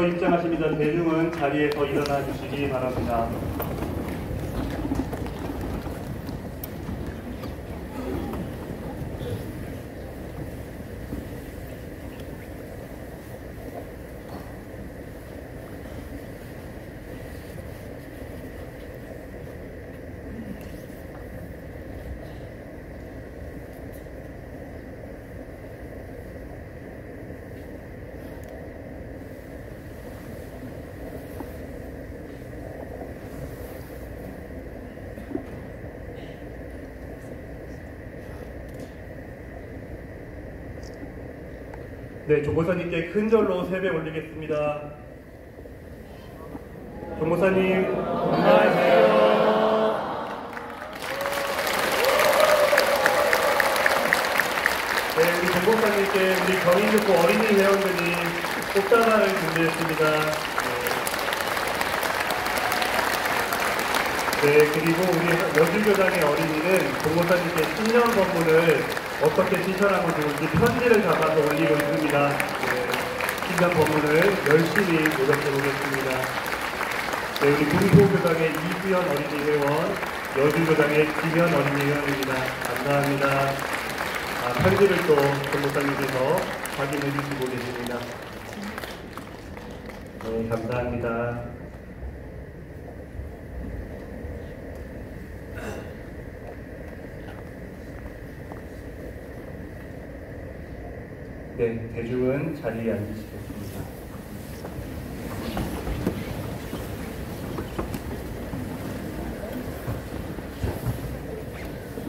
입장하십니다. 대중은 자리에서 일어나 주시기 바랍니다. 네, 종목사님께 큰 절로 세배 올리겠습니다. 종목사님, 안녕하세요. 네, 우리 종목사님께 우리 경인육고 어린이 회원들이 꽃다발을 준비했습니다. 네, 그리고 우리 여주교장의 어린이는 종목사님께 신년 선물을 어떻게 실천하고 있는지 편지를 잡아서 올리고 있습니다. 네, 신년 법문을 열심히 노력해 보겠습니다. 네, 우리 군포교장의 이수연 어린이 회원, 여주교장의 김현 어린이 회원입니다. 감사합니다. 편지를 또 전목사님께서 확인해 주시고 계십니다. 네, 감사합니다. 네, 대중은 자리에 앉으시겠습니다.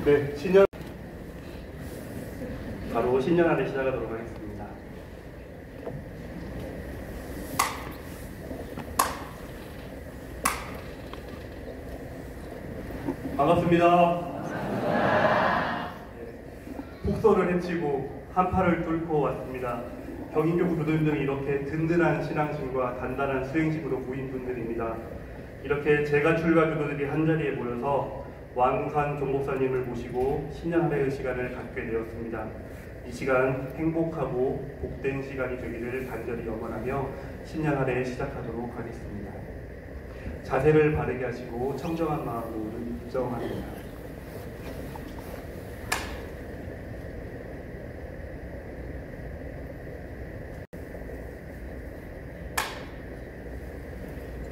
네, 바로 신년화를 시작하도록 하겠습니다. 반갑습니다. 폭소를 헤치고 한파를 뚫고 왔습니다. 경인교 교도님들이 이렇게 든든한 신앙심과 단단한 수행심으로 모인 분들입니다. 이렇게 제가 출가 교도들이 한자리에 모여서 왕산 종목사님을 모시고 신년할애의 시간을 갖게 되었습니다. 이 시간 행복하고 복된 시간이 되기를 간절히 염원하며 신년할애 시작하도록 하겠습니다. 자세를 바르게 하시고 청정한 마음으로 입정합니다.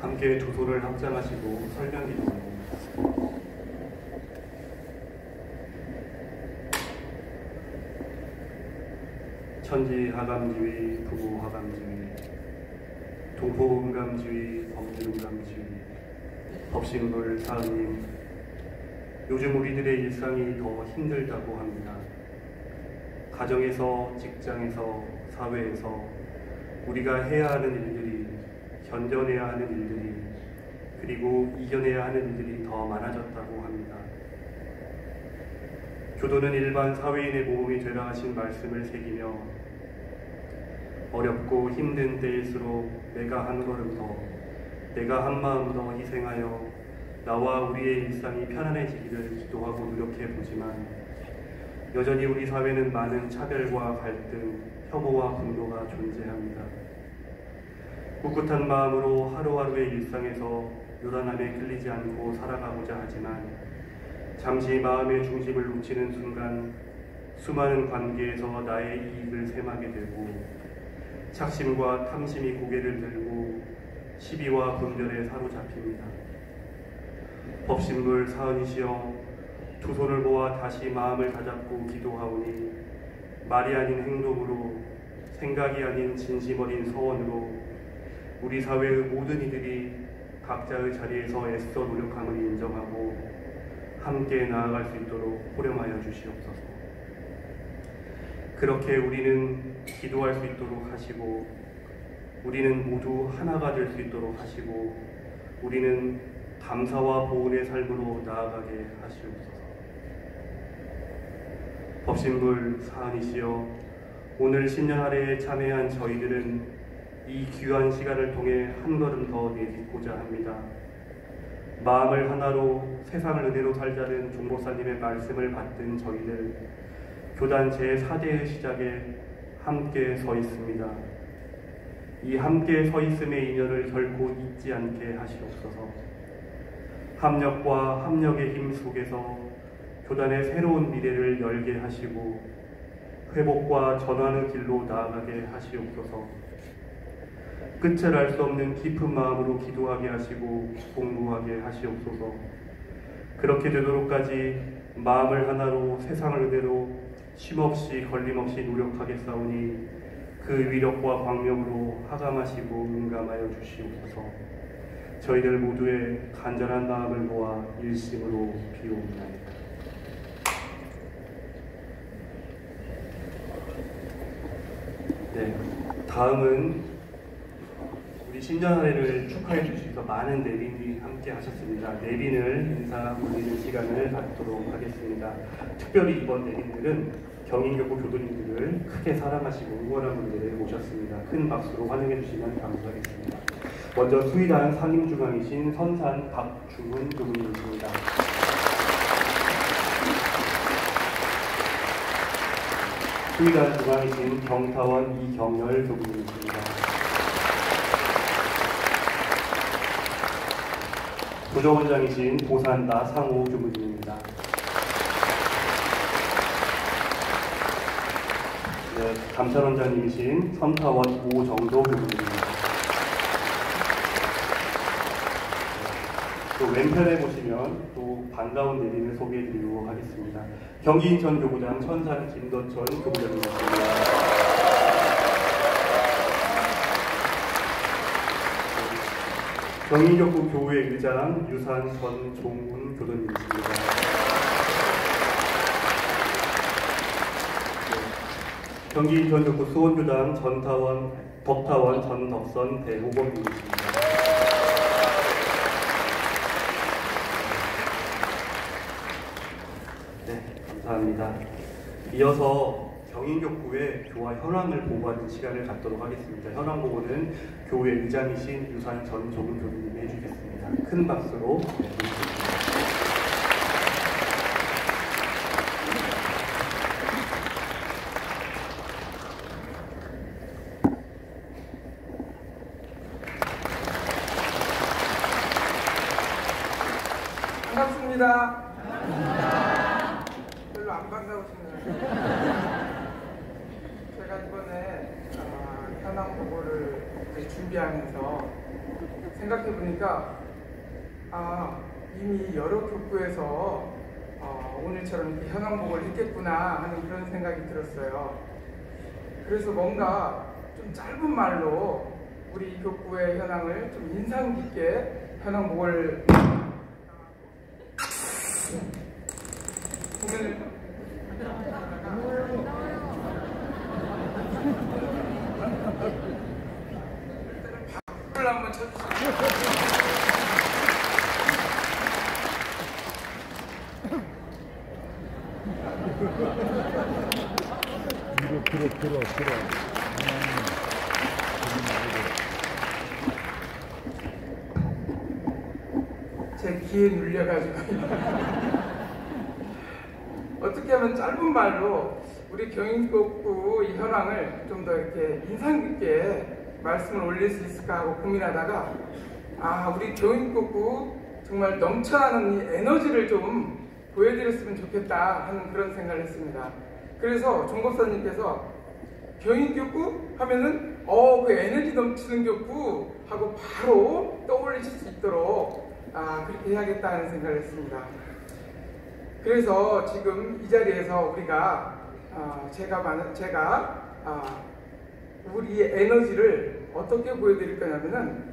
함께 두 손을 합장하시고 설명기도합니다. 천지하감지위, 부부하감지위, 동포음감지위, 법률음감지위, 법신불 사은님, 요즘 우리들의 일상이 더 힘들다고 합니다. 가정에서, 직장에서, 사회에서 우리가 해야 하는 일들이, 견뎌내야 하는 일들이, 그리고 이겨내야 하는 일들이 더 많아졌다고 합니다. 교도는 일반 사회인의 모험이 되라 하신 말씀을 새기며 어렵고 힘든 때일수록 내가 한 걸음 더, 내가 한 마음 더 희생하여 나와 우리의 일상이 편안해지기를 기도하고 노력해보지만 여전히 우리 사회는 많은 차별과 갈등, 혐오와 분노가 존재합니다. 꿋꿋한 마음으로 하루하루의 일상에서 요란함에 끌리지 않고 살아가고자 하지만 잠시 마음의 중심을 놓치는 순간 수많은 관계에서 나의 이익을 셈하게 되고 착심과 탐심이 고개를 들고 시비와 분별에 사로잡힙니다. 법신불 사은이시여 두 손을 모아 다시 마음을 다잡고 기도하오니 말이 아닌 행동으로 생각이 아닌 진심 어린 서원으로 우리 사회의 모든 이들이 각자의 자리에서 애써 노력함을 인정하고 함께 나아갈 수 있도록 호령하여 주시옵소서. 그렇게 우리는 기도할 수 있도록 하시고 우리는 모두 하나가 될 수 있도록 하시고 우리는 감사와 보은의 삶으로 나아가게 하시옵소서. 법신불 사은이시여 오늘 신년할애에 참여한 저희들은 이 귀한 시간을 통해 한 걸음 더 내딛고자 합니다. 마음을 하나로 세상을 은혜로 살자는 종목사님의 말씀을 받든 저희들 교단 제4대의 시작에 함께 서 있습니다. 이 함께 서 있음의 인연을 결코 잊지 않게 하시옵소서. 합력과 합력의 힘 속에서 교단의 새로운 미래를 열게 하시고 회복과 전환의 길로 나아가게 하시옵소서. 끝을 알 수 없는 깊은 마음으로 기도하게 하시고 공부하게 하시옵소서. 그렇게 되도록까지 마음을 하나로 세상을 그대로 쉼없이 걸림없이 노력하겠사오니 그 위력과 광명으로 하감하시고 응감하여 주시옵소서. 저희들 모두의 간절한 마음을 모아 일심으로 비옵나이다. 네, 다음은 우리 신년할애를 축하해 주셔서 많은 내빈이 함께 하셨습니다. 내빈을 인사 올리는 시간을 갖도록 하겠습니다. 특별히 이번 내빈들은 경인교구 교도님들을 크게 사랑하시고 응원하는 분들을 모셨습니다. 큰 박수로 환영해 주시면 감사하겠습니다. 먼저 수의단 상임주강이신 선산 박중훈 교구님이십니다. 수의단 주강이신 경사원 이경열 교구님이십니다. 부조원장이신 보산다 상호 교구님입니다. 네, 감찰원장님이신 선타원 오정도 교구님입니다. 또 왼편에 보시면 또 반가운 내빈을 소개해드리도록 하겠습니다. 경기 인천 교구장 천산 김도천 교구장님이십니다. 경인교구 교회 의장 유산 전종훈 교도님이십니다. 경기 인천교구 수원교장 덕타원 전덕선 대호범님이십니다. 네, 감사합니다. 이어서 경인교구의 교화 현황을 보고하는 시간을 갖도록 하겠습니다. 현황 보고는 교회 의장이신 유산 전종훈 교수님이 해주겠습니다. 큰 박수로 해주시겠습니다. 반갑습니다. 별로 안 반가우시네요. 제가 이번에 현황 보고를 준비하면서 생각해 보니까 이미 여러 교구에서 오늘처럼 이렇게 현황 보고를 했겠구나 하는 그런 생각이 들었어요. 그래서 뭔가 좀 짧은 말로 우리 교구의 현황을 좀 인상 깊게 현황 보고를 박수를 한번 쳐주세요. 들어. 제 귀에 눌려가지고 어떻게 하면 짧은 말로 우리 경인교구 이 현황을 좀 더 이렇게 인상 깊게 말씀을 올릴 수 있을까 하고 고민하다가 우리 경인교구 정말 넘쳐나는 이 에너지를 좀 보여드렸으면 좋겠다 하는 그런 생각을 했습니다. 그래서 종법사님께서 경인교구 하면은 그 에너지 넘치는 교구 하고 바로 떠올리실 수 있도록 그렇게 해야겠다 하는 생각을 했습니다. 그래서 지금 이 자리에서 우리가 제가 우리의 에너지를 어떻게 보여드릴 거냐면은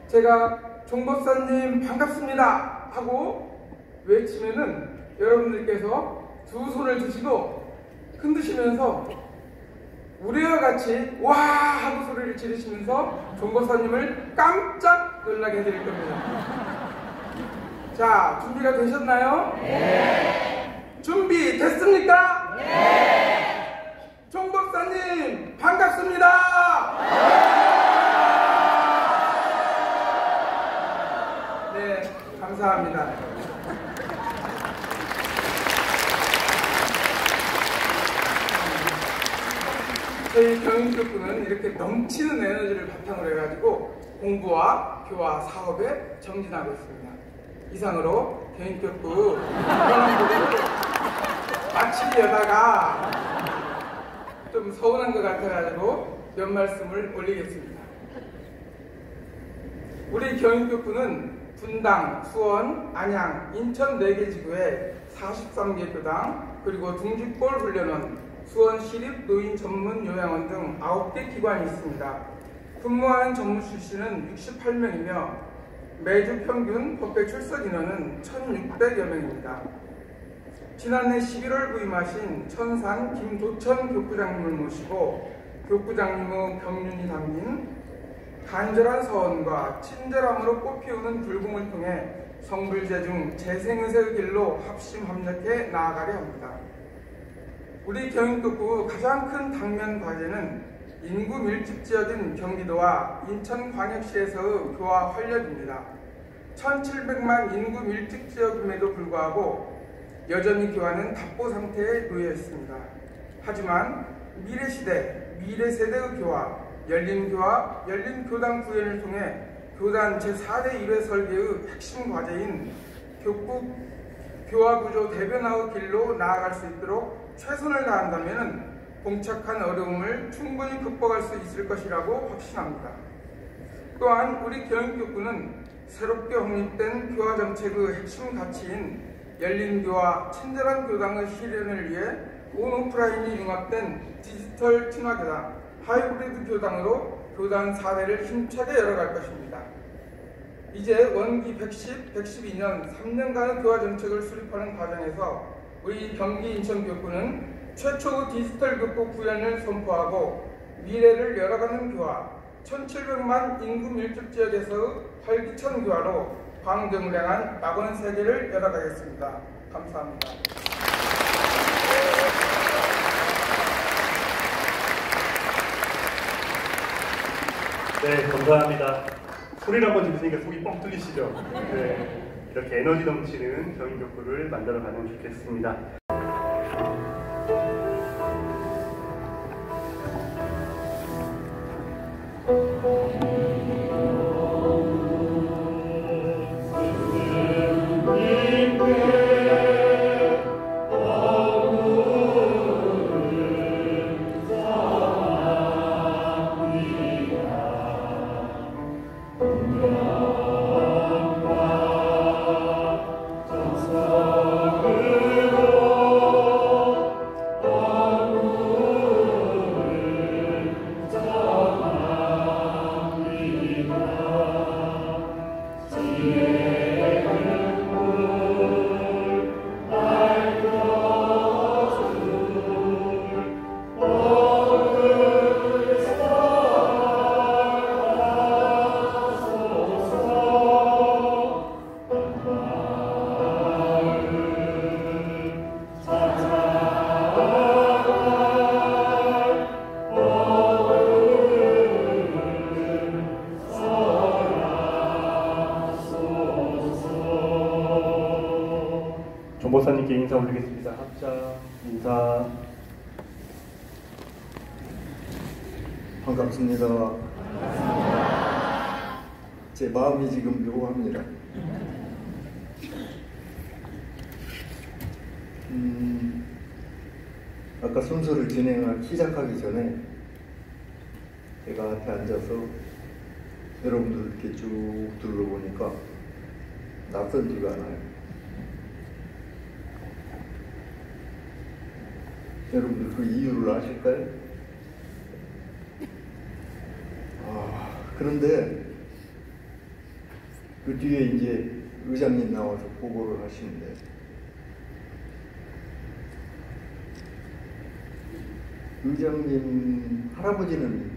제가 종법사님 반갑습니다 하고 외치면은 여러분들께서 두 손을 드시고 흔드시면서 우리와 같이 와 하고 소리를 지르시면서 종법사님을 깜짝 놀라게 해드릴 겁니다. 자, 준비가 되셨나요? 네. 준비 됐습니까? 네. 종법사님 반갑습니다. 네, 감사합니다. 저희 경인교구 경인교구는 이렇게 넘치는 에너지를 바탕으로 해가지고 공부와 교화, 사업에 정진하고 있습니다. 이상으로 경인교구 현황보고를 마치려다가 좀 서운한 것 같아가지고 몇 말씀을 올리겠습니다. 우리 경인교구는 분당, 수원, 안양, 인천 4개 지구에 43개 교당, 그리고 둥직골 훈련원, 수원 시립 노인 전문 요양원 등 9개 기관이 있습니다. 근무하는 전무 출신은 68명이며 매주 평균 법회 출석 인원은 1,600여 명입니다. 지난해 11월 부임하신 천산 김도천 교구장님을 모시고 교구장님의 경륜이 담긴 간절한 서원과 친절함으로 꽃피우는 불금을 통해 성불재중 재생의세의 길로 합심합력해 나아가려 합니다. 우리 경인교구 가장 큰 당면 과제는 인구 밀집 지역인 경기도와 인천광역시에서의 교화 활력입니다. 1700만 인구 밀집 지역임에도 불구하고 여전히 교화는 답보 상태에 놓여 있습니다. 하지만 미래시대, 미래세대의 교화, 열린교화, 열린교당 구현을 통해 교단 제4대 1회 설계의 핵심 과제인 교구 교화구조 대변화의 길로 나아갈 수 있도록 최선을 다한다면 봉착한 어려움을 충분히 극복할 수 있을 것이라고 확신합니다. 또한 우리 경인교구는 새롭게 확립된 교화정책의 핵심 가치인 열린교화, 친절한 교당의 실현을 위해 온 오프라인이 융합된 디지털 친화교당, 하이브리드 교당으로 교단 4대를 힘차게 열어갈 것입니다. 이제 원기 110, 112년 3년간의 교화 정책을 수립하는 과정에서 우리 경기 인천교구는 최초의 디지털 교구 구현을 선포하고 미래를 열어가는 교화, 1700만 인구 밀집 지역에서의 활기찬 교화로 광정을 향한 낙원 세계를 열어가겠습니다. 감사합니다. 네, 감사합니다. 소리를 한번 들으시니까 속이 뻥 뚫리시죠? 네, 이렇게 에너지 넘치는 경인교구를 만들어가면 좋겠습니다. 전보사님께 인사 올리겠습니다. 합자 인사. 반갑습니다. 제 마음이 지금 묘합니다. 아까 순서를 시작하기 전에 제가 앞에 앉아서 여러분들 이렇게 쭉 둘러보니까 낯설지가 않아요. 여러분들 그 이유를 아실까요? 그런데 그 뒤에 이제 의장님 나와서 보고를 하시는데 의장님 할아버지는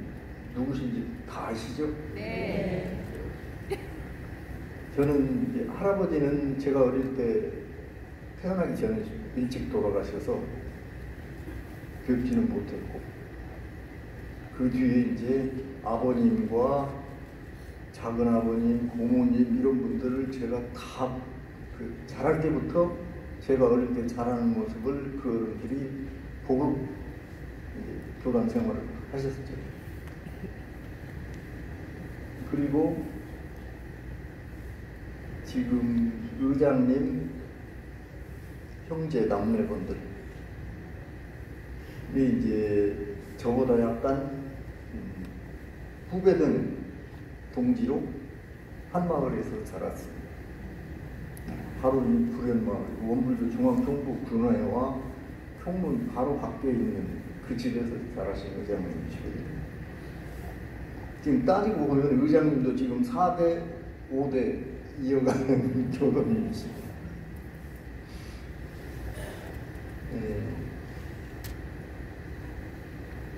누구신지 다 아시죠? 네. 저는 이제 할아버지는 제가 어릴 때 태어나기 전에 일찍 돌아가셔서 뵙지는 못했고 그 뒤에 이제 아버님과 작은 아버님, 고모님 이런 분들을 제가 다 자랄 때부터 제가 어릴 때 자라는 모습을 그 어른들이 보고 이제 교단 생활을 하셨죠. 그리고 지금 의장님 형제 남매분들 이제 저보다 약간 후배된 동지로 한 마을에서 자랐습니다. 바로 이 부련마을, 원불교 중앙경북 군화회와 총문 바로 밖에 있는 그 집에서 자라신 의장님이시거든요. 지금 따지고 보면 의장님도 지금 4대, 5대 이어가는 교도님이십니다.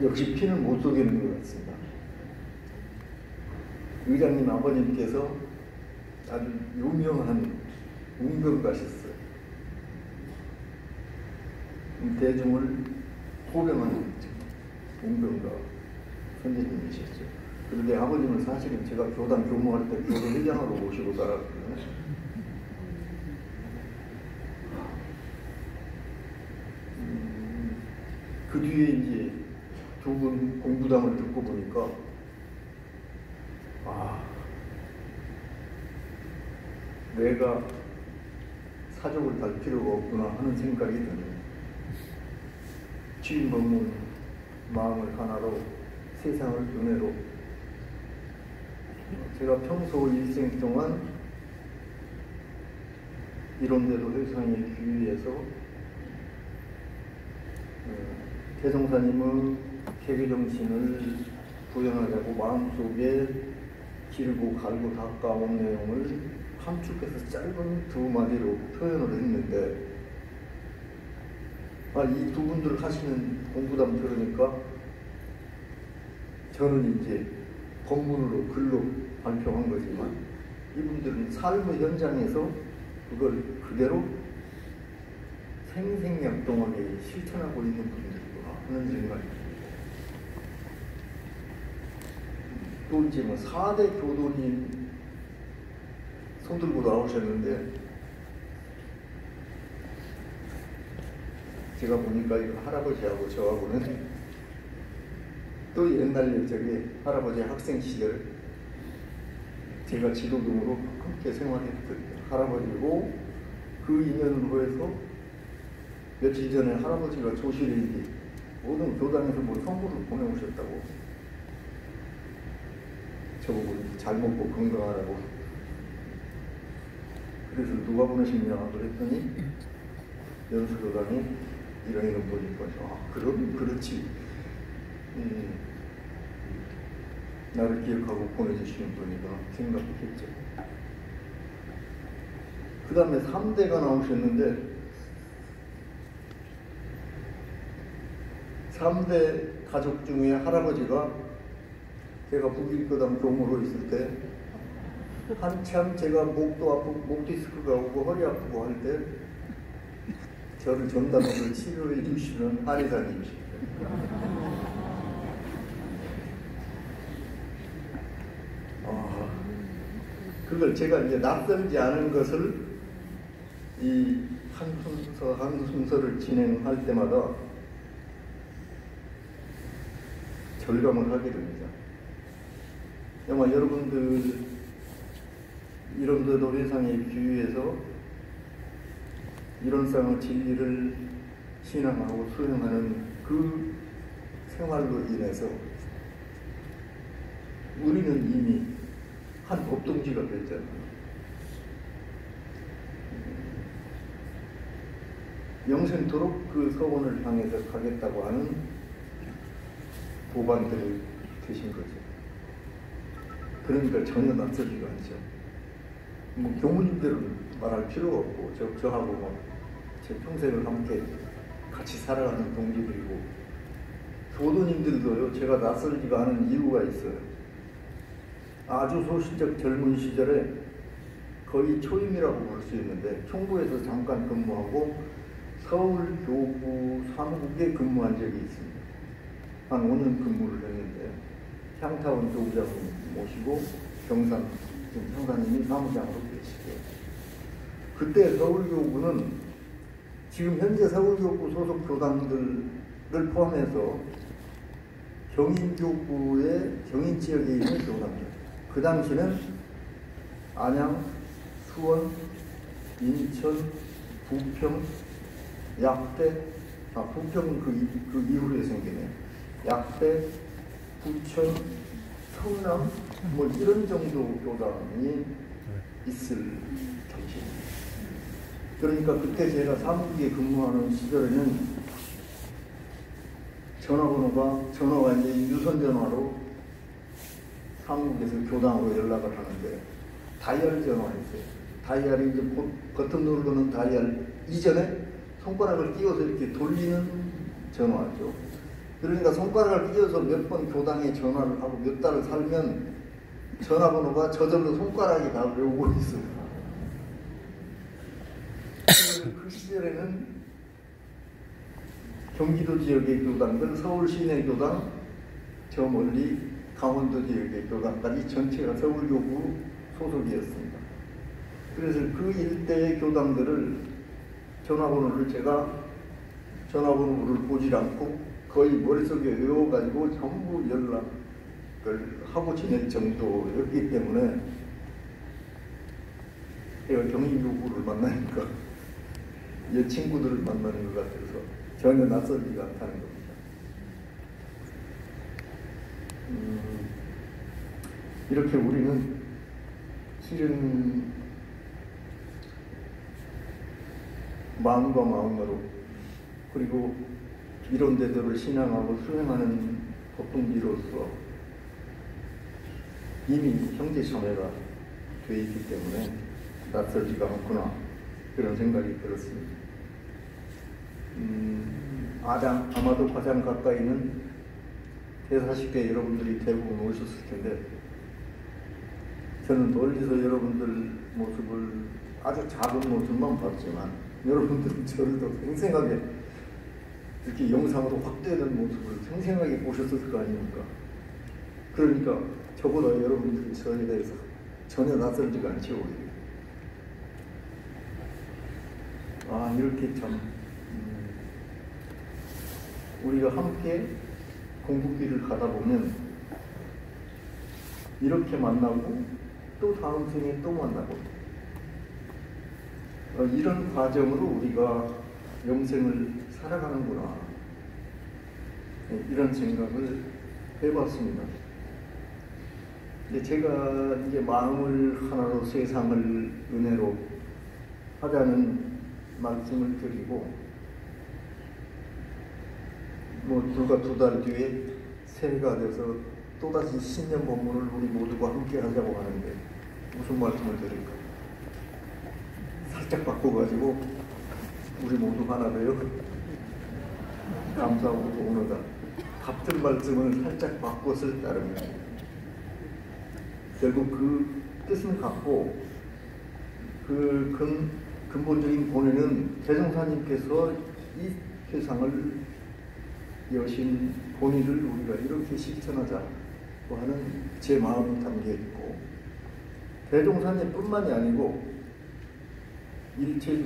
역시 피는 못 속이는 것 같습니다. 의장님 아버님께서 아주 유명한 웅변가셨어요. 대중을 호령하는 웅변가 선생님이셨죠. 그런데 아버님은 사실은 제가 교단 교무할 때 교도회장으로 모시고 살았거든요. 그 뒤에 이제 두 분 공부담을 듣고 보니까 내가 사족을 달 필요가 없구나 하는 생각이 드네요. 주인 법문 마음을 하나로 세상을 은혜로 제가 평소 일생 동안 이런데도 회상에 귀의해서 대종사님은 개개정신을 구현하자고 마음속에 길고 갈고 닦아온 내용을 함축해서 짧은 두 마디로 표현을 했는데 이 두 분들 하시는 공부담 들으니까 저는 이제 법문으로 글로 발표한 거지만 이분들은 삶의 현장에서 그걸 그대로 생생약동하게 실천하고 있는 분들이구나 하는 생각이 듭니다. 또 이제 뭐 4대 교도님 손들고 나오셨는데 제가 보니까 이거 할아버지하고 저하고는 또 옛날 옛적에 할아버지 학생 시절 제가 지도동으로 함께 생활했던 할아버지고 그 인연으로 해서 며칠 전에 할아버지가 조실에 이제 모든 교단에서 뭐 선물을 보내오셨다고 저보고 잘 먹고 건강하라고 그래서 누가 보내셨냐 그랬더니 연수교단에 이런 보니까 그럼 그렇지 나를 기억하고 보내주시는 분이다 생각했죠. 그 다음에 3대가 나오셨는데 3대 가족 중에 할아버지가 제가 북일교당 교무로 있을 때 한참 제가 목도 아프고 목 디스크가 오고 허리 아프고 할 때 저를 전담으로 치료해 주시는 한의사님이십니다. 그걸 제가 이제 낯설지 않은 것을 이 한 순서를 진행할 때마다 절감을 하게 됩니다. 아마 여러분들 이런데도 회상에 귀의해서 이런상의 진리를 신앙하고 수행하는 그 생활로 인해서 우리는 이미 한 법동지가 됐잖아요. 영생토록 그 서원을 향해서 가겠다고 하는 도반들이 되신 거죠. 그러니까 전혀 낯설지가 않죠. 뭐 교무님들은 말할 필요가 없고 저하고 뭐 제 평생을 함께 같이 살아가는 동지들이고 교도님들도요 제가 낯설지가 않은 이유가 있어요. 아주 소시적 젊은 시절에 거의 초임이라고 볼 수 있는데 총부에서 잠깐 근무하고 서울교구 사무국에 근무한 적이 있습니다. 한 5년 근무를 했는데 향타원 교구장을 모시고 경산 상사님이 사무장으로 계시고 그때 서울교구는 지금 현재 서울교구 소속 교당들을 포함해서 경인교구의 경인지역에 있는 교당들 그 당시는 안양, 수원, 인천, 부평, 약대, 부평은 그 이후에 생기네요. 약대, 부천, 성남, 뭐 이런 정도 교당이 있을 당시입니다. 그러니까 그때 제가 사무국에 근무하는 시절에는 전화가 이제 유선 전화로 사무국에서 교당으로 연락을 하는데 다이얼 전화였어요. 다이얼이 이제 버튼 누르는 다이얼 이전에 손가락을 띄워서 이렇게 돌리는 전화죠. 그러니까 손가락을 띄워서 몇 번 교당에 전화를 하고 몇 달을 살면 전화번호가 저절로 손가락에 다 외우고 있어요. 그 시절에는 경기도 지역의 교당들, 서울 시내 교당, 저 멀리 강원도 지역의 교당까지 전체가 서울교구 소속이었습니다. 그래서 그 일대의 교당들을 제가 전화번호를 보질 않고 거의 머릿속에 외워가지고 전부 연락을 하고 지낼 정도였기 때문에 제가 경인교구를 만나니까 옛 친구들을 만나는 것 같아서 전혀 낯설지가 않다는 겁니다. 이렇게 우리는 실은 마음과 마음으로 그리고 이론대로를 신앙하고 수행하는 법동지로서 이미 형제자매가 되어 있기 때문에 낯설지가 않구나 그런 생각이 들었습니다. 아마도 가장 가까이는 대40대 여러분들이 대부분 오셨을 텐데 저는 멀리서 여러분들 모습을 아주 작은 모습만 봤지만 여러분들은 저를 더 생생하게 이렇게 영상으로 확대된 모습을 생생하게 보셨을 거 아닙니까? 그러니까 저보다 여러분들이 저에 대해서 전혀 낯설지가 않죠. 이렇게 참 우리가 함께 공부길을 가다 보면 이렇게 만나고 또 다음 생에 또 만나고 이런 과정으로 우리가 영생을 살아가는구나 이런 생각을 해봤습니다. 제가 이제 마음을 하나로 세상을 은혜로 하자는 말씀을 드리고 불과 2달 뒤에 새해가 돼서 또다시 신년 법문을 우리 모두가 함께 하자고 하는데 무슨 말씀을 드릴까? 살짝 바꿔가지고 우리 모두 하나 되어 감사하고 공로다 같은 말씀을 살짝 바꿨을 따름입니다. 결국 그 뜻은 같고 그 근본적인 본의는 대종사님께서 이 세상을 여신 본의를 우리가 이렇게 실천하자고 하는 제 마음이 담겨있고 대종사님 뿐만이 아니고 일체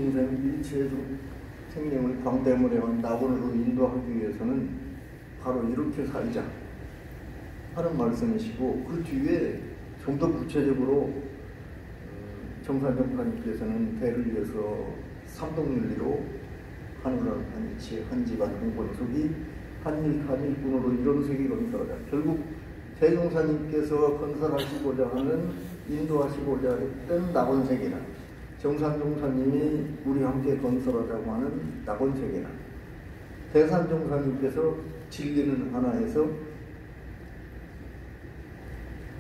생명을 광대물에만 낙원으로 인도하기 위해서는 바로 이렇게 살자 하는 말씀이시고 그 뒤에 좀 더 구체적으로 정산정파님께서는 대를 위해서 삼동윤리로 하늘은 한일치 한집안 한권속이 한일군으로 이런 세계 건설하자. 결국 대종사님께서 건설하시고자 하는 인도하시고자 했던 낙원세계나 정산종사님이 우리 함께 건설하자고 하는 낙원세계나 대산종사님께서 진리는 하나에서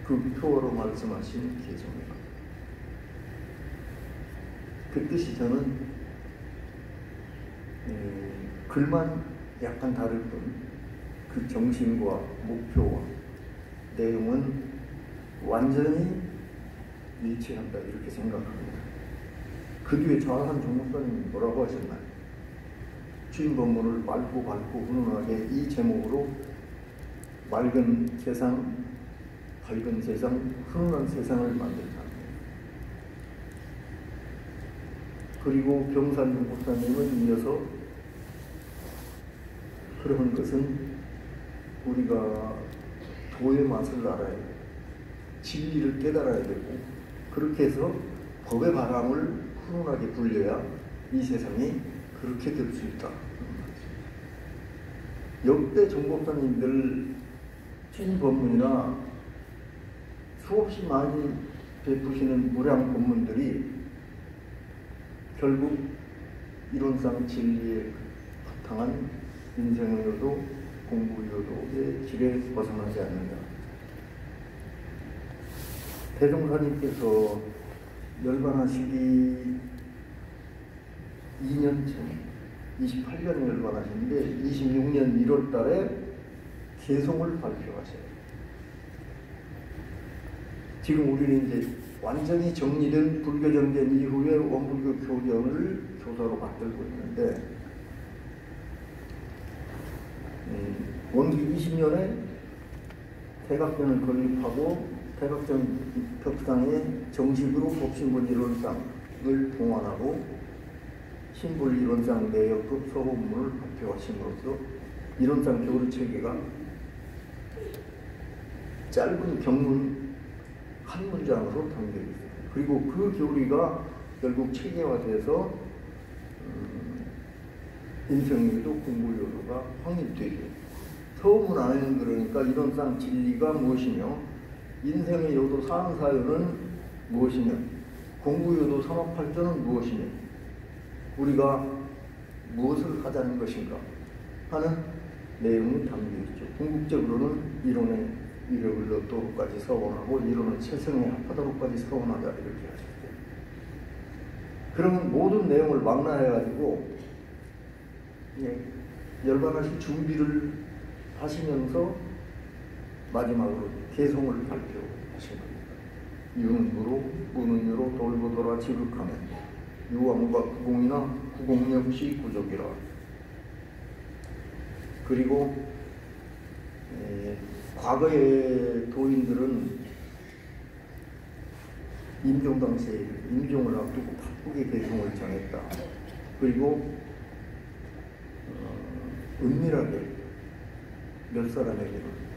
그 표어로 말씀하신 개성입니다. 그 뜻이 저는 글만 약간 다를 뿐 그 정신과 목표와 내용은 완전히 일치한다 이렇게 생각합니다. 그 뒤에 좌한 종목사님이 뭐라고 하셨나요? 주인 법문을 맑고 훈훈하게 이 제목으로 밝은 세상, 훈훈한 세상을 만들자. 그리고 경산 목사님은 이어서 그런 것은 우리가 도의 맛을 알아야 돼. 진리를 깨달아야 되고 그렇게 해서 법의 바람을 훈훈하게 불려야 이 세상이 그렇게 될 수 있다. 역대 종법사님들 취지법문이나 수없이 많이 베푸시는 무량 법문들이 결국 이론상 진리에 바탕한 인생의 요도, 공부의 요도의 길에 벗어나지 않는다. 대종사님께서 열반하시기 2년 전, 28년에 열반하셨는데 26년 1월 달에 개송을 발표하셔요. 지금 우리는 이제 완전히 정리된 불교 정典이후에 원불교 교령을 교사로 받들고 있는데 원기 20년에 대각전을 건립하고 대각전 벽상에 정식으로 법신본 이론상을 동원하고 신불 이론상 내역급 서본문을 발표하심으로써 이론상 교리 체계가 짧은 경문 한 문장으로 담겨 있어요. 그리고 그 교리가 결국 체계화돼서 인생요도 공부요도가 확립되죠. 서문 안에는 그러니까 이론상 진리가 무엇이며 인생의 요도 사항사유는 무엇이며 공부요도 산업발전은 무엇이며 우리가 무엇을 하자는 것인가 하는 내용이 담겨있죠. 궁극적으로는 이론의 이력을 얻도록까지 서원하고 이론을 최선에 합하도록까지 서원하자 이렇게 하셨어요. 그러면 모든 내용을 망라해가지고 열반하실 준비를 하시면서 마지막으로 개송을 발표하신 겁니다. 유는부로 무는유로 돌보더라 지극하면 유왕과 구공이나 구공역시 구족이라. 그리고 과거의 도인들은 임종 당시에 임종을 앞두고 바쁘게 개송을 정했다. 그리고 은밀하게 몇 사람에게는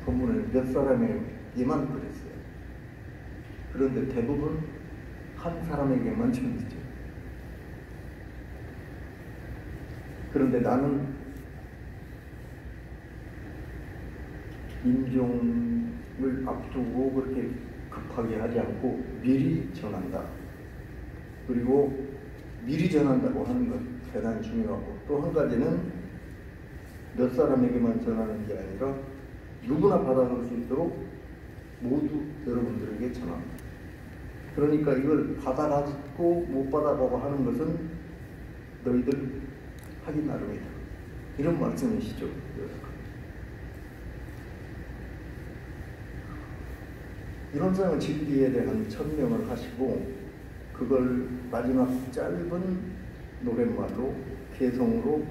본문을 몇 사람에게만 그랬어요. 그런데 대부분 한 사람에게만 전했죠. 그런데 나는 임종을 앞두고 그렇게 급하게 하지 않고 미리 전한다. 그리고 미리 전한다고 하는 건 대단히 중요하고 또 한 가지는 몇 사람에게만 전하는 게 아니라 누구나 받아볼 수 있도록 모두 여러분들에게 전합니다. 그러니까 이걸 받아가지고 못 받아보고 하는 것은 너희들 하기 나름이다. 이런 말씀이시죠. 이론상의 진리에 대한 천명을 하시고 그걸 마지막 짧은 노랫말로 개성으로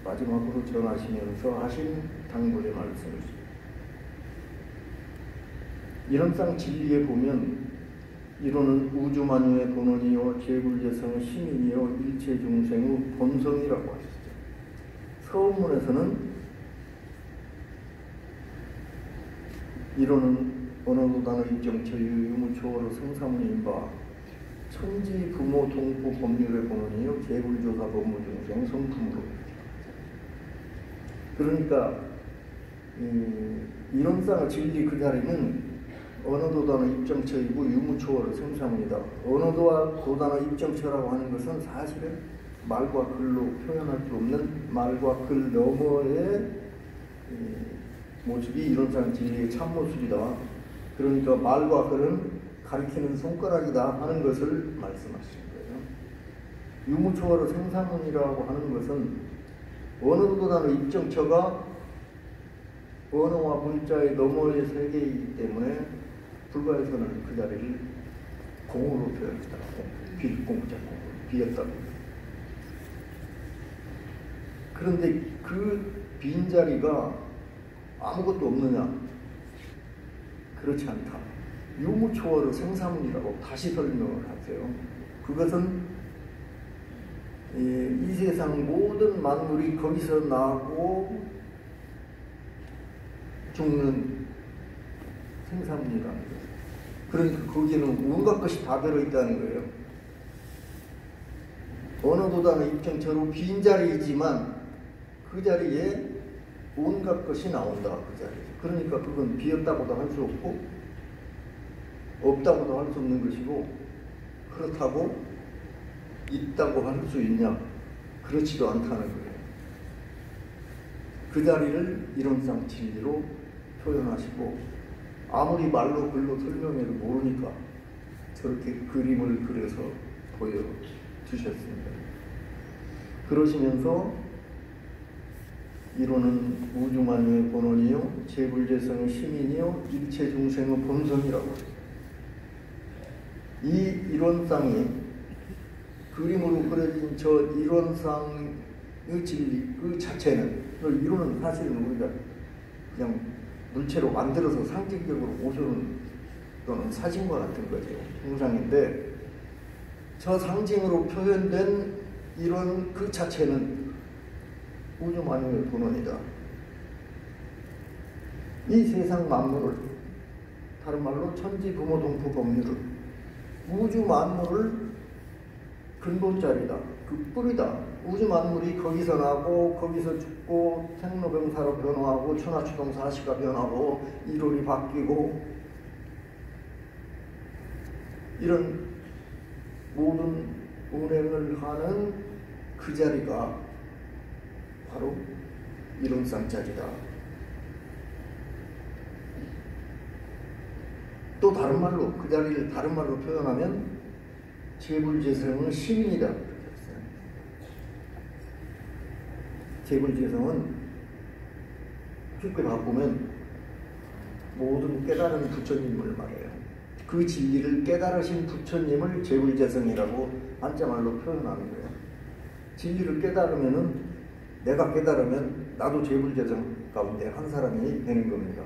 마지막으로 전하시면서 하신 당부의 말씀이죠. 이론상 진리에 보면 이론은 우주만유의 본원이요 제불재성의 시민이요 일체 중생의 본성이라고 하셨죠. 서원문에서는 이론은 언어도 단어 입정처 유무초어로 성사문인 바 천지 부모 동부 법률의 본원이요 제불조사 법무 중생 성품으로. 그러니까 이론상의 진리 그 자리는 언어도 단어 입정처이고 유무초어로 성사문이다. 언어도와 도단어 입정처라고 하는 것은 사실은 말과 글로 표현할 수 없는 말과 글 너머의 모습이 이론상 진리의 참모습이다. 그러니까 말과 글은 가리키는 손가락이다 하는 것을 말씀하시는 거예요. 유무초어로 생사문이라고 하는 것은 언어도 단어 입정처가 언어와 문자의 너머의 세계이기 때문에 불가에서는 그 자리를 공으로 표현했다고 빌공자 비었다고. 그런데 그 빈자리가 아무것도 없느냐? 그렇지 않다. 유무초어로 생사문이라고 다시 설명을 하세요. 그것은 이 세상 모든 만물이 거기서 나고 죽는 생사문이라는 거예요. 그러니까 거기에는 온갖 것이 다 들어있다는 거예요. 어느 도단의 입장처럼 빈 자리이지만 그 자리에 온갖 것이 나온다. 그 자리에. 그러니까 그건 비었다고도 할 수 없고 없다고도 할 수 없는 것이고, 그렇다고 있다고 할 수 있냐? 그렇지도 않다는 거예요. 그 자리를 이론상 진리로 표현하시고, 아무리 말로 글로 설명해도 모르니까 저렇게 그림을 그려서 보여주셨습니다. 그러시면서 이론은 우주만유의 본원이요 재불재성의 시민이요 일체 중생의 본성이라고 합니다. 이 이론상이 그림으로 그려진 저 이론상의 진리 그 자체는, 이론은 사실은 우리가 그냥 물체로 만들어서 상징적으로 모셔놓은 또는 사진과 같은 거죠. 형상인데 저 상징으로 표현된 이론 그 자체는 우주만유의 본원이다. 이 세상 만물을, 다른 말로 천지부모동포 법률을, 우주 만물을 근본자리다. 그 뿌리다. 우주 만물이 거기서 나고 거기서 죽고 생로병사로 변화하고 천하추동 사시가 변하고 일월이 바뀌고 이런 모든 운행을 하는 그 자리가 바로 이론상 자리다. 또 다른 말로, 그 자리를 다른 말로 표현하면 재불재성은 시민이다. 재불재성은 쉽게 바꾸면 모든 깨달은 부처님을 말해요. 그 진리를 깨달으신 부처님을 재불재성이라고 한자말로 표현하는 거예요. 진리를 깨달으면은, 내가 깨달으면 나도 재불재성 가운데 한 사람이 되는 겁니다.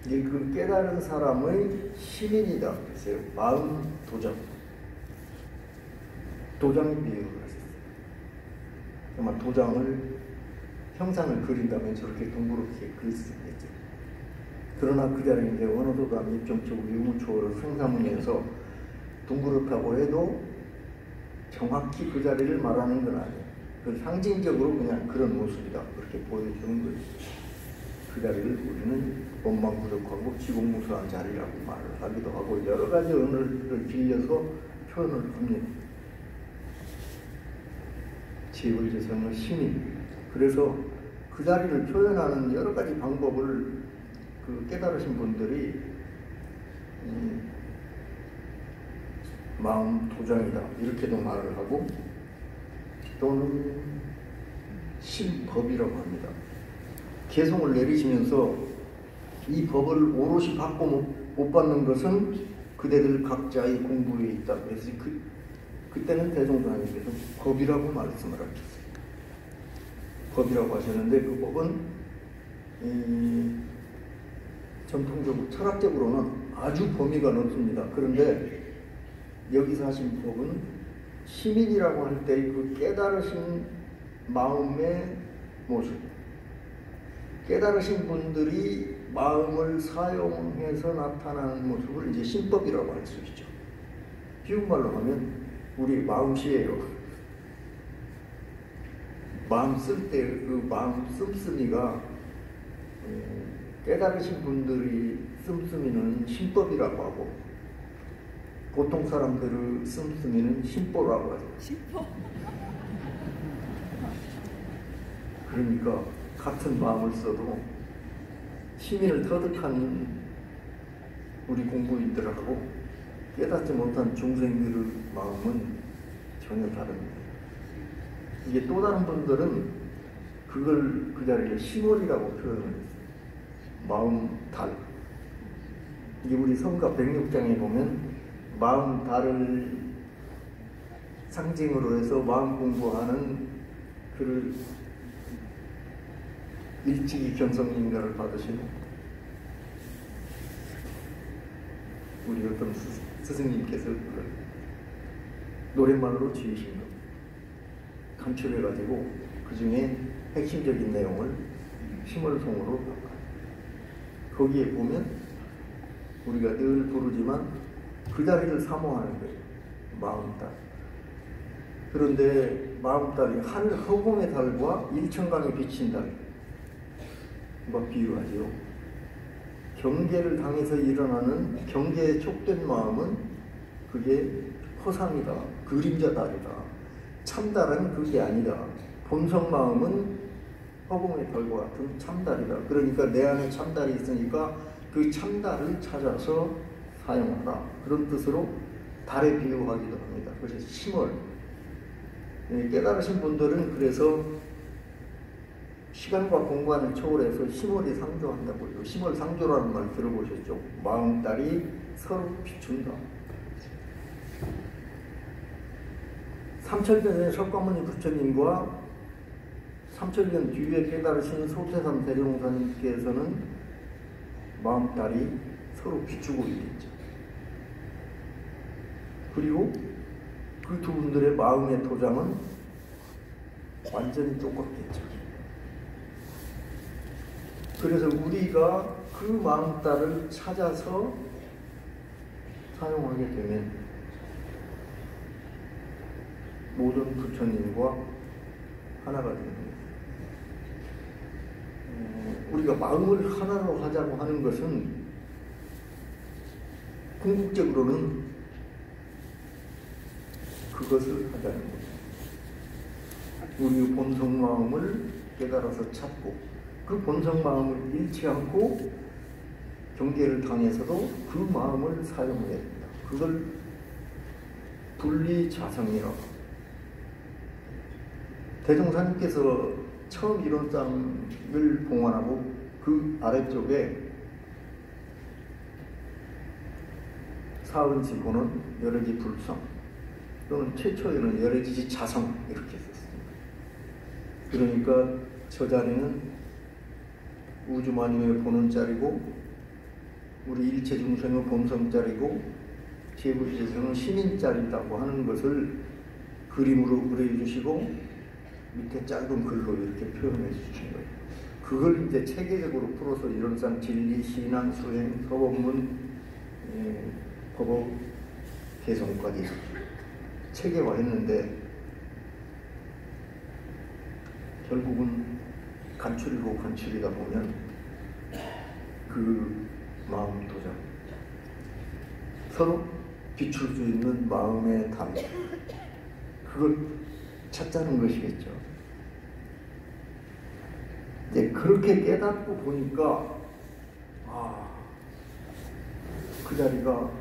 이게 그 깨달은 사람의 시민이다 그랬어요. 마음 도장. 도장의 비유를 하셨어요. 정말 도장을, 형상을 그린다면 저렇게 동그랗게 그릴 수 있겠죠. 그러나 그 자리에 이제 어느 도단 입점적으로 유무초를 생사문에서 둥그렇다고 해도 정확히 그 자리를 말하는 건 아니에요. 그 상징적으로 그냥 그런 모습이다. 그렇게 보여주는 거예요. 그 자리를 우리는 원망부족하고 지공무수한 자리라고 말을 하기도 하고 여러 가지 언어를 빌려서 표현을 합니다. 재불재성의 시민. 그래서 그 자리를 표현하는 여러 가지 방법을 그 깨달으신 분들이 마음 도장이다 이렇게도 말을 하고, 또는 신법이라고 합니다. 개송을 내리시면서 이 법을 오롯이 받고 못 받는 것은 그대들 각자의 공부에 있다. 그래서 그때는 대종사님께서 법이라고 말씀을 하셨어요. 법이라고 하셨는데 그 법은 전통적으로 철학적으로는 아주 범위가 넓습니다. 그런데 여기서 하신 법은 시민이라고 할 때 그 깨달으신 마음의 모습, 깨달으신 분들이 마음을 사용해서 나타나는 모습을 이제 신법이라고 할 수 있죠. 쉬운 말로 하면 우리 마음씨예요. 마음 쓸 때 그 마음 씀씀이가 깨달으신 분들이 씀씀이는 신법이라고 하고, 보통 사람들의 씀씀이는 신보라고 하죠. 신보? 그러니까 같은 마음을 써도 시민을 터득한 우리 공부인들하고 깨닫지 못한 중생들의 마음은 전혀 다릅니다. 이게 또 다른 분들은 그걸 그 자리에 시월이라고 표현을 했어요. 마음 달. 이게 우리 성가 106장에 보면 마음 달을 상징으로 해서 마음 공부하는 그를 일찍이 견성인가를 받으신 우리 어떤 스승님께서 그걸 노랫말로 지으신 것 감출해가지고 그 중에 핵심적인 내용을 심월송으로 바꿔요. 거기에 보면 우리가 늘 부르지만 그 자리를 사모하는 거예요. 마음딸. 그런데 마음딸이 하늘 허공의 달과 일천강에 비친 달과 비유하죠. 경계를 당해서 일어나는 경계에 촉된 마음은 그게 허상이다, 그림자달이다. 참달은 그게 아니다. 본성 마음은 허공의 달과 같은 참달이다. 그러니까 내 안에 참달이 있으니까 그 참달을 찾아서 사용하라. 그런 뜻으로 달에 비유하기도 합니다. 그래서 심월. 깨달으신 분들은 그래서 시간과 공간을 초월해서 심월이 상조한다고요. 심월 상조라는 말 들어보셨죠? 마음딸이 서로 비춘다. 삼천년의 석가모니 부처님과 삼천년 뒤에 깨달으신 소태산 대종사님께서는 마음딸이 서로 비추고 있겠죠. 그리고 그 두 분들의 마음의 도장은 완전히 똑같겠죠. 그래서 우리가 그 마음딸을 찾아서 사용하게 되면 모든 부처님과 하나가 됩니다. 우리가 마음을 하나로 하자고 하는 것은 궁극적으로는 그것을 하자는 거예요. 우리의 본성 마음을 깨달아서 찾고 그 본성 마음을 잃지 않고 경계를 당해서도 그 마음을 사용해야 됩니다. 그걸 분리자성이라고. 대종사님께서 처음 이론상을 봉헌하고 그 아래쪽에 사은지고는 여러지 불성 또는 최초에는 여러지 자성 이렇게 썼습니다. 그러니까 저 자리는 우주만유의 본원자리고 우리 일체 중생의 본성자리고 제부지세성은 시민자리라고 하는 것을 그림으로 그려주시고 밑에 짧은 글로 이렇게 표현해 주신 거예요. 그걸 이제 체계적으로 풀어서 이론상 진리, 신앙, 수행, 서법문, 법업, 개성까지 체계화했는데 결국은 간출이고 간출이다 보면 그 마음 도장 서로 비출 수 있는 마음의 달 그걸 찾자는 것이겠죠. 이제 그렇게 깨닫고 보니까 그 자리가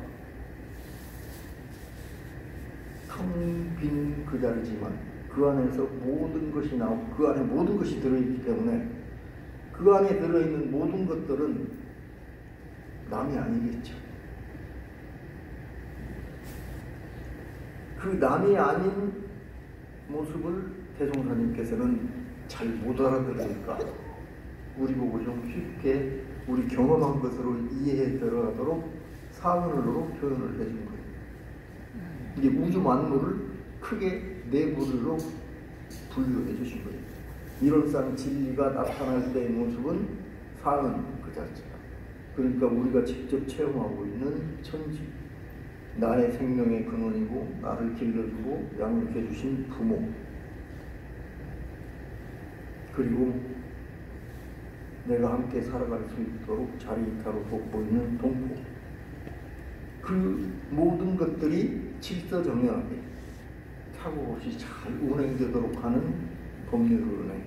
텅 빈 그 자리지만 그 안에서 모든 것이 나오고 그 안에 모든 것이 들어있기 때문에 그 안에 들어있는 모든 것들은 남이 아니겠죠. 그 남이 아닌 모습을 대종사님께서는 잘 못 알아들으니까 우리 보고 좀 쉽게 우리 경험한 것으로 이해해 들어가도록 사문으로 표현을 해준 거예요. 이게 우주 만물을 크게 네 부류로 분류해 주신 거예요. 이론상 진리가 나타날 때의 모습은 사은 그 자체다. 그러니까 우리가 직접 체험하고 있는 천지, 나의 생명의 근원이고 나를 길러주고 양육해 주신 부모, 그리고 내가 함께 살아갈 수 있도록 자리이타로 돋보이는 동포, 그 모든 것들이 질서정연하게 사고 없이 잘 운행되도록 하는 법률은행,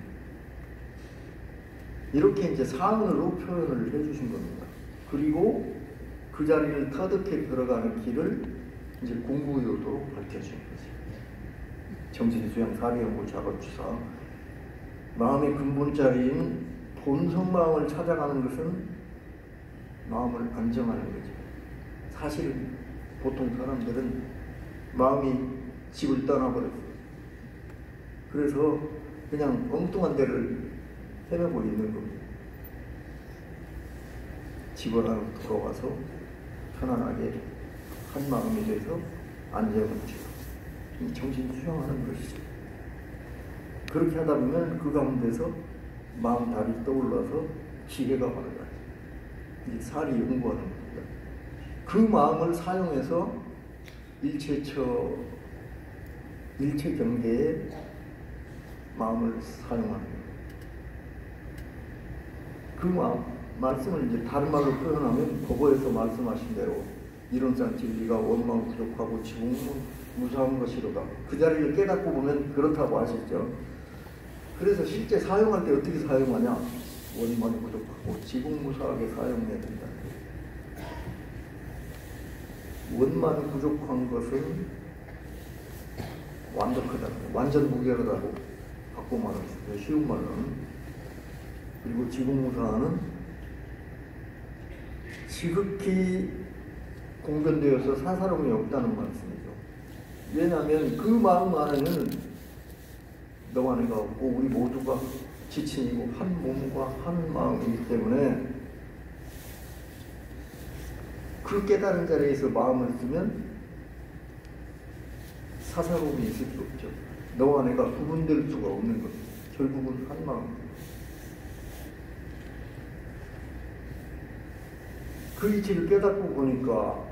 이렇게 이제 사문으로 표현을 해주신 겁니다. 그리고 그 자리를 터득해 들어가는 길을 이제 공부요도로 밝혀주신 거죠. 정신수양 사리연구 작업주사, 마음의 근본 자리인 본성 마음을 찾아가는 것은 마음을 안정하는 거죠. 사실은 보통 사람들은 마음이 집을 떠나버렸어요. 그래서 그냥 엉뚱한 데를 헤매고 있는 겁니다. 집으로 돌아와서 편안하게 한 마음이 돼서 안정을 주고 정신 수양하는 것이죠. 그렇게 하다 보면 그 가운데서 마음 달이 떠올라서 지혜가 밝아요. 이제 살이 연구하는 겁니다. 그 마음을 사용해서 일체 경계에 마음을 사용하는 거예요. 그 말씀을 이제 다른 말로 표현하면 법어에서 말씀하신 대로 이론상 진리가 원망 부족하고 지공 무사한 것이로다. 그 자리를 깨닫고 보면 그렇다고 하셨죠. 그래서 실제 사용할 때 어떻게 사용하냐? 원망이 부족하고 지공무사하게 사용해야 된다. 원만이 부족한 것은 완벽하다, 완전 무결하다고 바꿔 말했어요. 쉬운 말로는. 그리고 지공무사는 지극히 공변되어서 사사로움이 없다는 말씀이죠. 왜냐하면 그 마음 안에는 너와 내가 없고 우리 모두가 지친이고 한 몸과 한 마음이기 때문에 그 깨달은 자리에서 마음을 쓰면 사사로움이 있을 수 없죠. 너와 내가 구분될 수가 없는 겁니다. 결국은 한 마음. 그 이치를 깨닫고 보니까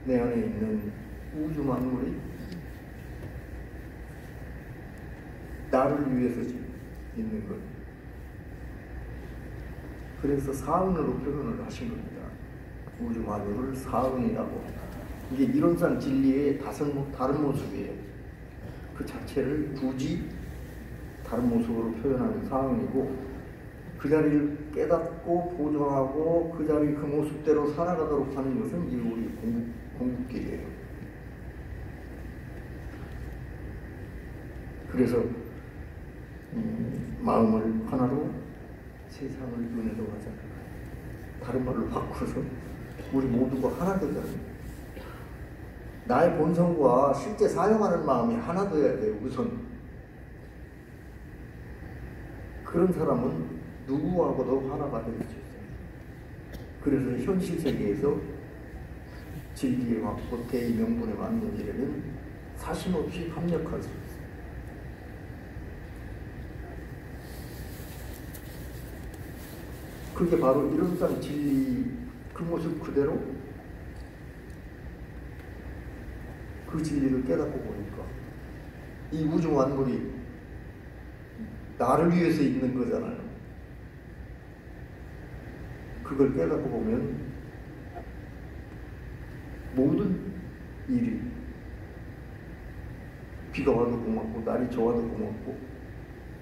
내 안에 있는 우주 만물이 나를 위해서 있는 것. 그래서 사은으로 표현을 하신 겁니다. 우주 만물을 사은이라고. 이게 이론상 진리의 다른 모습이에요. 그 자체를 굳이 다른 모습으로 표현하는 사은이고, 그 자리를 깨닫고 보존하고 그 자리 그 모습대로 살아가도록 하는 것은 이제 우리 공급길이에요. 그래서 마음을 하나로 세상을 눈에도 하자. 다른 말로 바꿔서 우리 모두가 하나 되자는. 나의 본성과 실제 사용하는 마음이 하나 되어야 돼요. 우선 그런 사람은 누구하고도 하나가 될 수 있어요. 그래서 현실 세계에서 진리에 맞고 대의 명분에 맞는 일에는 사심없이 합력할 수 있어요. 그게 바로 이론상 진리 그 모습 그대로 그 진리를 깨닫고 보니까 이 우주 만물이 나를 위해서 있는 거잖아요. 그걸 깨닫고 보면 모든 일이 비가 와도 고맙고 날이 좋아도 고맙고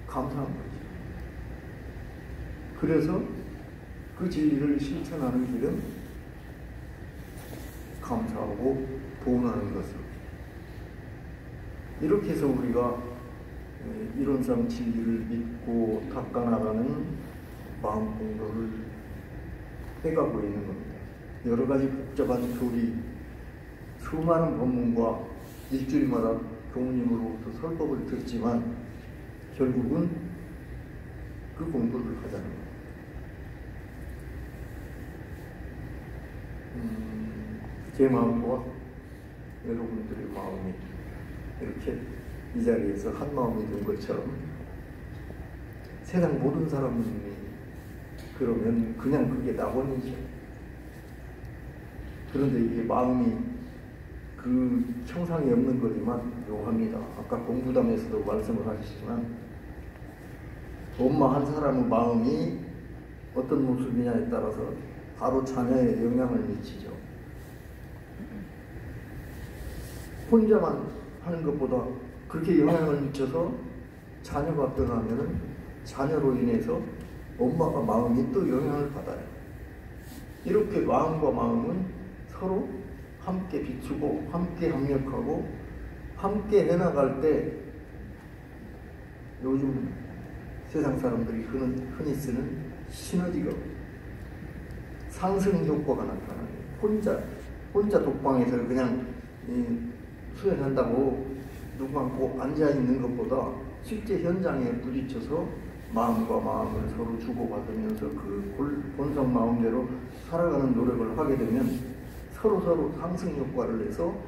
감사한 거죠. 그래서 그 진리를 실천하는 길은 감사하고 도운하는 것으로. 이렇게 해서 우리가 이론상 진리를 믿고 닦아나가는 마음 공부를 해가고 있는 겁니다. 여러 가지 복잡한 교리, 수많은 법문과 일주일마다 교우님으로부터 설법을 듣지만 결국은 그 공부를 하자는 거예요. 제 마음과 여러분들의 마음이 이렇게 이 자리에서 한 마음이 된 것처럼 세상 모든 사람이 그러면 그냥 그게 낙원이죠. 그런데 이게 마음이 그 형상이 없는 거지만 묘합니다. 아까 공부담에서도 말씀을 하셨지만 엄마 한 사람의 마음이 어떤 모습이냐에 따라서 바로 자녀에 영향을 미치죠. 혼자만 하는 것보다 그렇게 영향을 미쳐서 자녀가 떠나면은 자녀로 인해서 엄마가 마음이 또 영향을 받아요. 이렇게 마음과 마음은 서로 함께 비추고 함께 합력하고 함께 해나갈 때 요즘 세상 사람들이 흔히 쓰는 시너지가 상승 효과가 나타나요. 혼자 독방에서 그냥 수행한다고 누가 꼭 앉아있는 것보다 실제 현장에 부딪혀서 마음과 마음을 서로 주고받으면서 그 본성 마음대로 살아가는 노력을 하게 되면 서로 상승 효과를 해서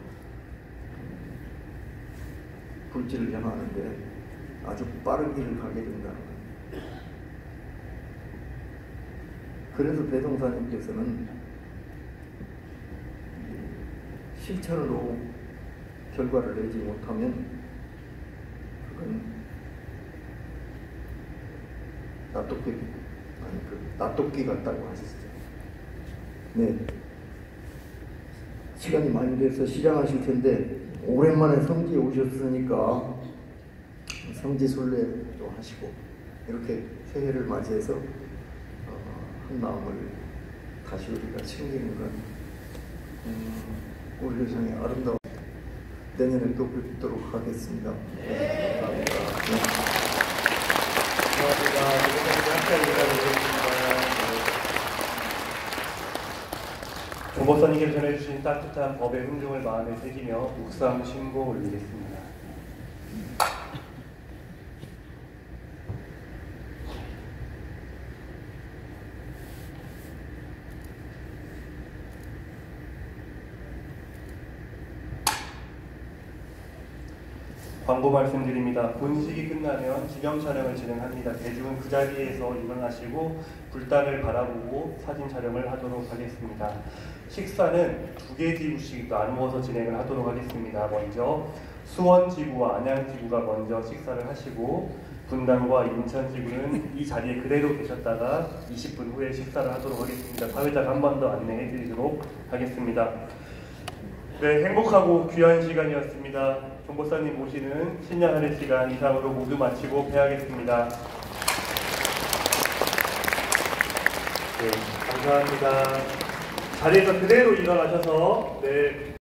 불지를 향하는데 아주 빠른 길을 가게 된다는 거예요. 그래서 대종사님께서는 실천으로 결과를 내지 못하면 그건 낫도끼 같다고 하셨어요. 네. 시간이 많이 돼서 시장하실 텐데 오랜만에 성지에 오셨으니까 성지 순례도 하시고 이렇게 새해를 맞이해서 한 마음을 다시 우리가 챙기는 건 우리 교상의 아름다운 내년에 또 뵙도록 하겠습니다. 네, 감사합니다. 네. 조 목사님께서 전해주신 따뜻한 법의 흥중을 마음에 새기며 묵상 신고 올리겠습니다. 광고 말씀드립니다. 본식이 끝나면 기념 촬영을 진행합니다. 대중은 그 자리에서 일어나시고 불단을 바라보고 사진 촬영을 하도록 하겠습니다. 식사는 2개 지구씩 나누어서 진행을 하도록 하겠습니다. 먼저 수원 지구와 안양 지구가 먼저 식사를 하시고 분당과 인천 지구는 이 자리에 그대로 계셨다가 20분 후에 식사를 하도록 하겠습니다. 사회자가 한 번 더 안내해 드리도록 하겠습니다. 네, 행복하고 귀한 시간이었습니다. 종보사님 모시는 신년하는 시간 이상으로 모두 마치고 폐하겠습니다. 네, 감사합니다. 자리에서 그대로 일어나셔서 네.